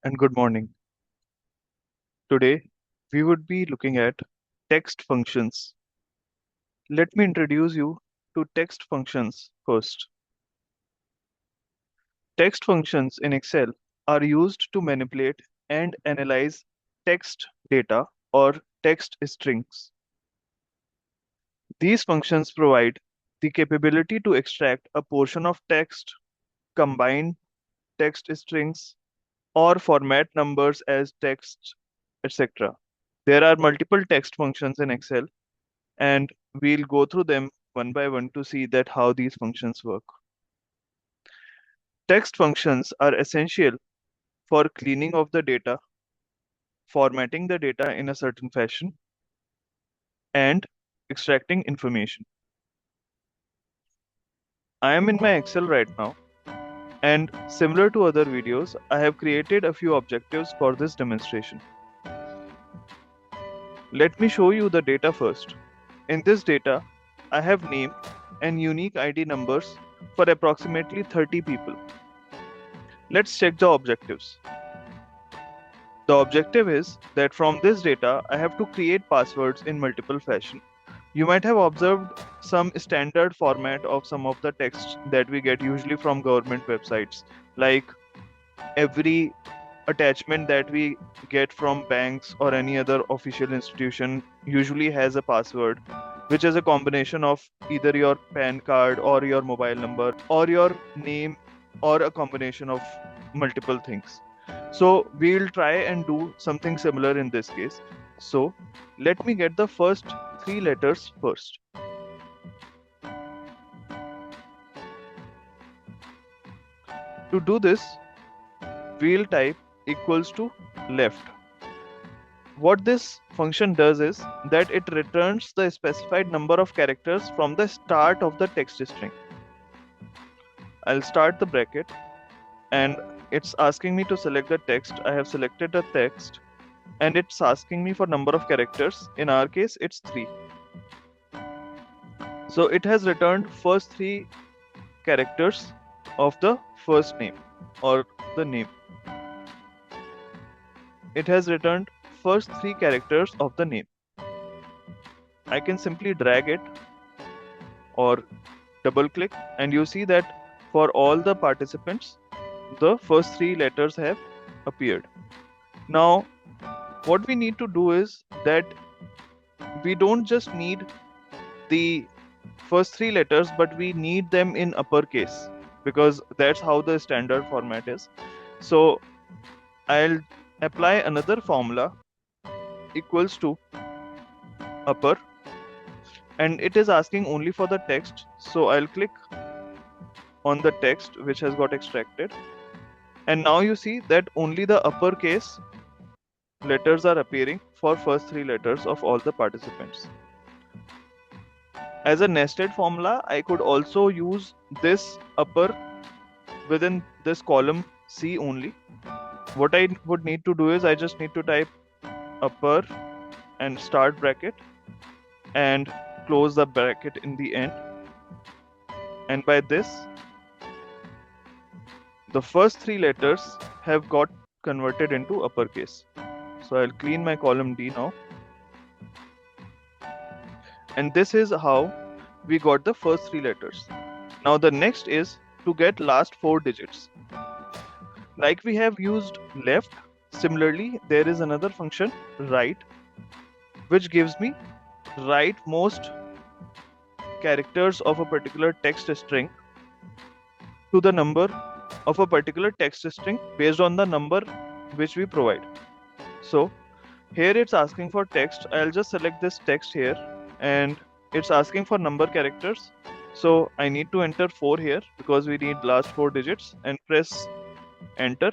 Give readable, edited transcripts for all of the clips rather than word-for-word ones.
and good morning. Today, we would be looking at text functions. Let me introduce you to text functions first. Text functions in Excel are used to manipulate and analyze text data or text strings. These functions provide the capability to extract a portion of text, combine text strings, or format numbers as text, etc. There are multiple text functions in Excel, and we'll go through them one by one to see that how these functions work. Text functions are essential for cleaning of the data, formatting the data in a certain fashion, and extracting information. I am in my Excel right now, and similar to other videos, I have created a few objectives for this demonstration. Let me show you the data first. In this data, I have name and unique ID numbers for approximately 30 people. Let's check the objectives. The objective is that from this data, I have to create passwords in multiple fashion. You might have observed some standard format of some of the texts that we get usually from government websites, like every attachment that we get from banks or any other official institution usually has a password, which is a combination of either your PAN card or your mobile number or your name or a combination of multiple things. So we'll try and do something similar in this case. So let me get the first three letters first. To do this, we'll type equals to left. What this function does is that it returns the specified number of characters from the start of the text string. I'll start the bracket and it's asking me to select the text. I have selected the text and it's asking me for number of characters. In our case, it's 3. So it has returned first 3 characters of the first name or the name. It has returned first 3 characters of the name. I can simply drag it or double click and you see that for all the participants the first 3 letters have appeared. Now what we need to do is that we don't just need the first 3 letters, but we need them in uppercase because that's how the standard format is. So I'll apply another formula equals to upper, and it is asking only for the text. So I'll click on the text which has got extracted, and now you see that only the uppercase letters are appearing for first 3 letters of all the participants. As a nested formula, I could also use this upper within this column C only. What I would need to do is I just need to type upper and start bracket and close the bracket in the end. And by this, the first 3 letters have got converted into uppercase. So I'll clean my column D now. And this is how we got the first 3 letters. Now the next is to get last 4 digits. Like we have used left, similarly there is another function right, which gives me rightmost characters of a particular text string to the number of a particular text string based on the number which we provide. So here it's asking for text. I'll just select this text here and it's asking for number characters. So I need to enter 4 here because we need last 4 digits and press enter.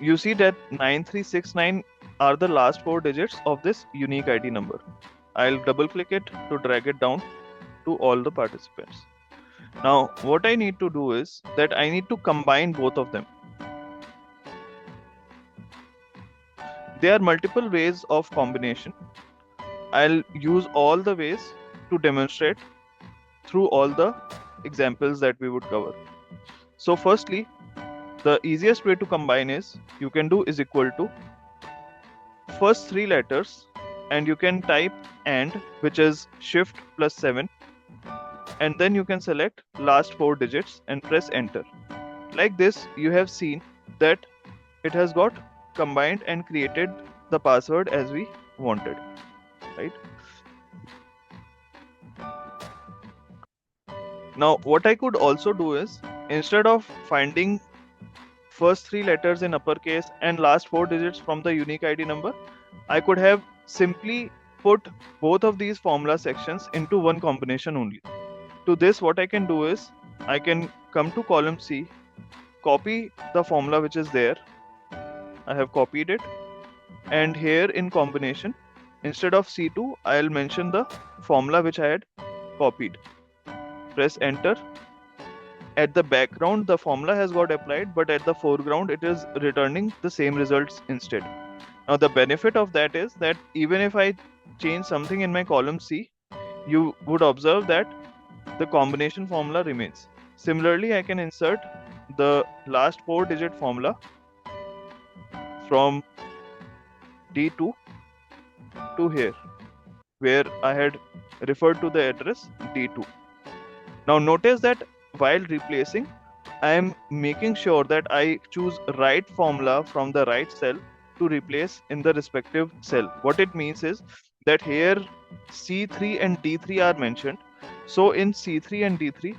You see that 9369 are the last 4 digits of this unique ID number. I'll double click it to drag it down to all the participants. Now what I need to do is that I need to combine both of them. There are multiple ways of combination. I'll use all the ways to demonstrate through all the examples that we would cover. So firstly, the easiest way to combine is you can do is equal to first three letters, and you can type AND, which is shift plus 7, and then you can select last four digits and press enter. Like this, you have seen that it has got combined and created the password as we wanted, right? Now, what I could also do is, instead of finding first three letters in uppercase and last four digits from the unique ID number, I could have simply put both of these formula sections into one combination only. To this, what I can do is, I can come to column C, copy the formula which is there. I have copied it, and here in combination, instead of C2, I'll mention the formula which I had copied. Press enter. At the background, the formula has got applied, but at the foreground, it is returning the same results instead. Now, the benefit of that is that even if I change something in my column C, you would observe that the combination formula remains. Similarly, I can insert the last four digit formula from D2 to here, where I had referred to the address D2. Now notice that while replacing, I am making sure that I choose right formula from the right cell to replace in the respective cell. What it means is that here C3 and D3 are mentioned. So in C3 and D3,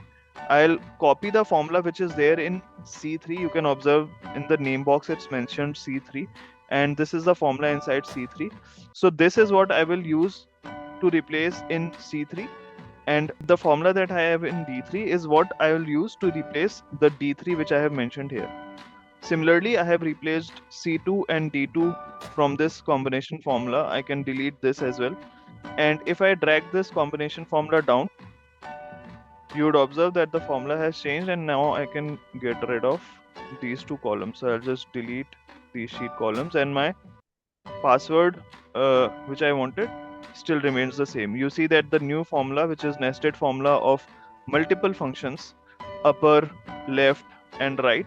I'll copy the formula which is there in C3. You can observe in the name box it's mentioned C3, and this is the formula inside C3. So this is what I will use to replace in C3, and the formula that I have in D3 is what I will use to replace the D3 which I have mentioned here. Similarly, I have replaced C2 and D2 from this combination formula. I can delete this as well. And if I drag this combination formula down, you would observe that the formula has changed, and now I can get rid of these two columns. So I'll just delete these sheet columns, and my password which I wanted still remains the same. You see that the new formula, which is nested formula of multiple functions, upper, left, and right,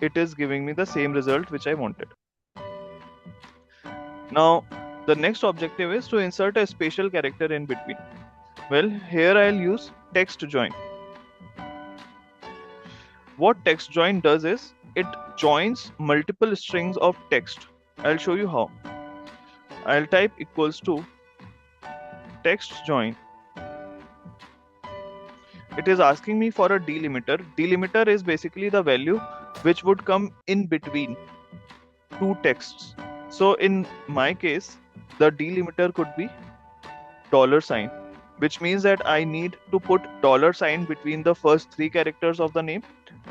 it is giving me the same result which I wanted. Now, the next objective is to insert a special character in between. Well, here I'll use Textjoin. What Textjoin does is, it joins multiple strings of text. I'll show you how. I'll type equals to Textjoin. It is asking me for a delimiter. Delimiter is basically the value which would come in between two texts. So in my case, the delimiter could be $sign, which means that I need to put $sign between the first three characters of the name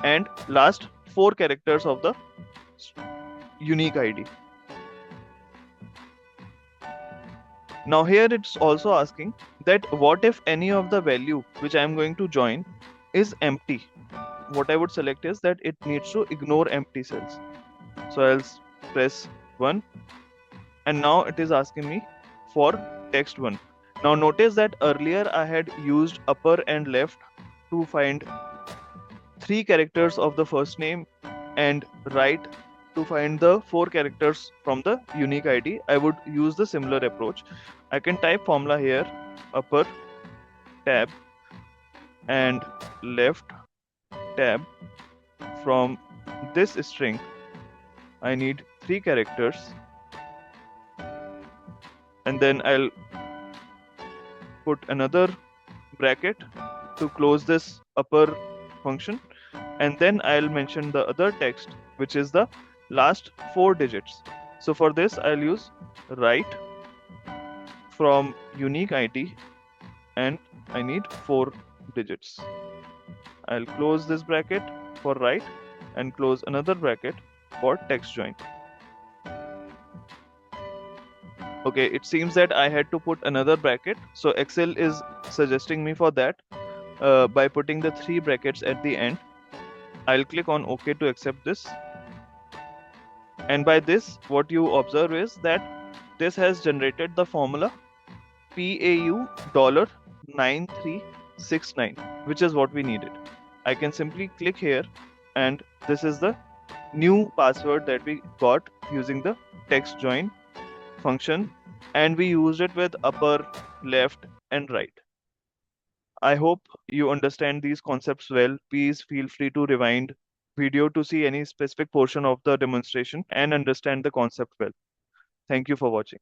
and last four characters of the unique ID. Now here it's also asking that what if any of the value which I am going to join is empty. What I would select is that it needs to ignore empty cells. So I'll press 1, and now it is asking me for text 1. Now notice that earlier I had used upper and left to find three characters of the first name and right to find the four characters from the unique ID. I would use the similar approach. I can type formula here, upper tab and left tab. From this string, I need three characters, and then I'll put another bracket to close this upper function, and then I'll mention the other text, which is the last four digits. So for this, I'll use right from unique ID, and I need 4 digits. I'll close this bracket for right and close another bracket for Textjoin. Okay, it seems that I had to put another bracket. So Excel is suggesting me for that by putting the 3 brackets at the end. I'll click on OK to accept this. And by this, what you observe is that this has generated the formula PAU $9369, which is what we needed. I can simply click here and this is the new password that we got using the text join function, and we used it with upper, left, and right. I hope you understand these concepts well. Please feel free to rewind video to see any specific portion of the demonstration and understand the concept well. Thank you for watching.